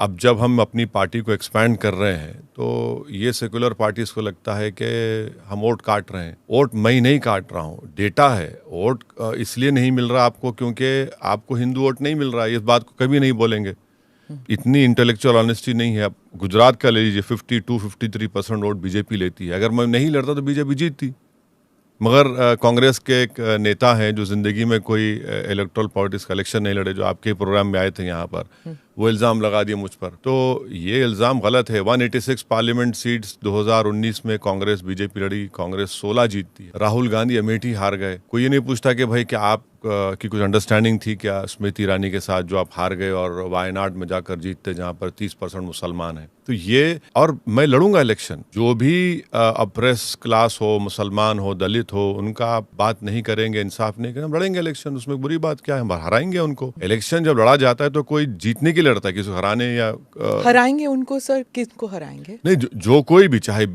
अब जब हम अपनी पार्टी को एक्सपैंड कर रहे हैं तो ये सेकुलर पार्टीज को लगता है कि हम वोट काट रहे हैं। वोट मैं नहीं काट रहा हूँ, डेटा है। वोट इसलिए नहीं मिल रहा आपको क्योंकि आपको हिंदू वोट नहीं मिल रहा है, इस बात को कभी नहीं बोलेंगे। इतनी इंटेलेक्चुअल ऑनेस्टी नहीं है। अब गुजरात का ले लीजिए, 52-53% वोट बीजेपी लेती है। अगर मैं नहीं लड़ता तो बीजेपी जीतती। मगर कांग्रेस के एक नेता हैं जो जिंदगी में कोई इलेक्टोरल पॉलिटिक्स का इलेक्शन नहीं लड़े, जो आपके प्रोग्राम में आए थे यहाँ पर, वो इल्ज़ाम लगा दिए मुझ पर। तो ये इल्ज़ाम गलत है। 186 पार्लियामेंट सीट्स 2019 में कांग्रेस बीजेपी लड़ी, कांग्रेस 16 जीतती है। राहुल गांधी अमेठी हार गए। कोई ये नहीं पूछता कि भाई क्या आप की कुछ अंडरस्टैंडिंग थी क्या स्मृति ईरानी के साथ जो आप हार गए और वायनाड में जाकर जीतते जहां पर 30% मुसलमान हैं। तो ये, और मैं लड़ूंगा इलेक्शन। जो भी अप्रेस क्लास हो, मुसलमान हो, दलित हो, उनका आप बात नहीं करेंगे, इंसाफ नहीं करेंगे, हम लड़ेंगे इलेक्शन। उसमें बुरी बात क्या है? हम हराएंगे उनको। इलेक्शन जब लड़ा जाता है तो कोई जीतने के लिए लड़ता है, किसी को हराने या हराएंगे उनको। सर किसको हराएंगे? नहीं, जो कोई भी, चाहे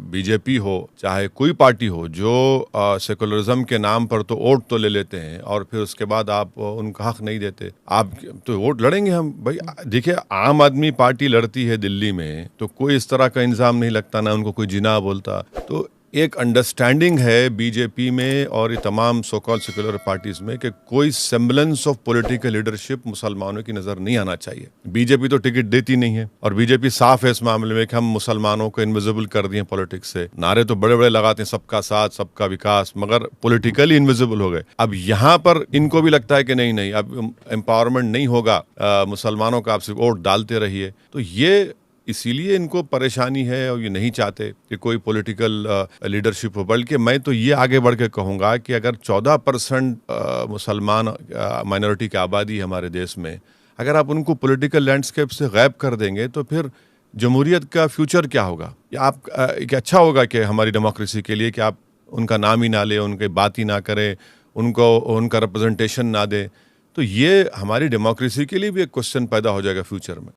बीजेपी हो, चाहे कोई पार्टी हो, जो सेकुलरिज्म के नाम पर तो वोट तो ले लेते हैं और फिर उसके बाद आप उनका हक नहीं देते। आप तो वोट लड़ेंगे हम। भाई देखिए, आम आदमी पार्टी लड़ती है दिल्ली में तो कोई इस तरह का इंजाम नहीं लगता, ना उनको कोई जिना बोलता। तो एक अंडरस्टैंडिंग है बीजेपी में और ये तमाम सो कॉल्ड सेक्युलर पार्टीज में कि कोई सेम्बलेंस ऑफ पॉलिटिकल लीडरशिप मुसलमानों की नजर नहीं आना चाहिए। बीजेपी तो टिकट देती नहीं है और बीजेपी साफ है इस मामले में कि हम मुसलमानों को इनविजिबल कर दिए पॉलिटिक्स से। नारे तो बड़े बड़े लगाते हैं, सबका साथ, सबका विकास, मगर पॉलिटिकली इनविजिबल हो गए। अब यहाँ पर इनको भी लगता है कि नहीं, अब एम्पावरमेंट नहीं होगा, मुसलमानों का आप सिर्फ वोट डालते रहिए। तो ये इसीलिए इनको परेशानी है और ये नहीं चाहते कि कोई पॉलिटिकल लीडरशिप हो। बल्कि मैं तो ये आगे बढ़ के कहूँगा कि अगर 14% मुसलमान माइनॉरिटी की आबादी है हमारे देश में, अगर आप उनको पॉलिटिकल लैंडस्केप से गायब कर देंगे तो फिर जमहूरियत का फ्यूचर क्या होगा? या आप क्या अच्छा होगा कि हमारी डेमोक्रेसी के लिए कि आप उनका नाम ही ना लें, उनकी बात ही ना करें, उनको उनका रिप्रेजेंटेशन ना दें? तो ये हमारी डेमोक्रेसी के लिए भी एक क्वेश्चन पैदा हो जाएगा फ्यूचर में।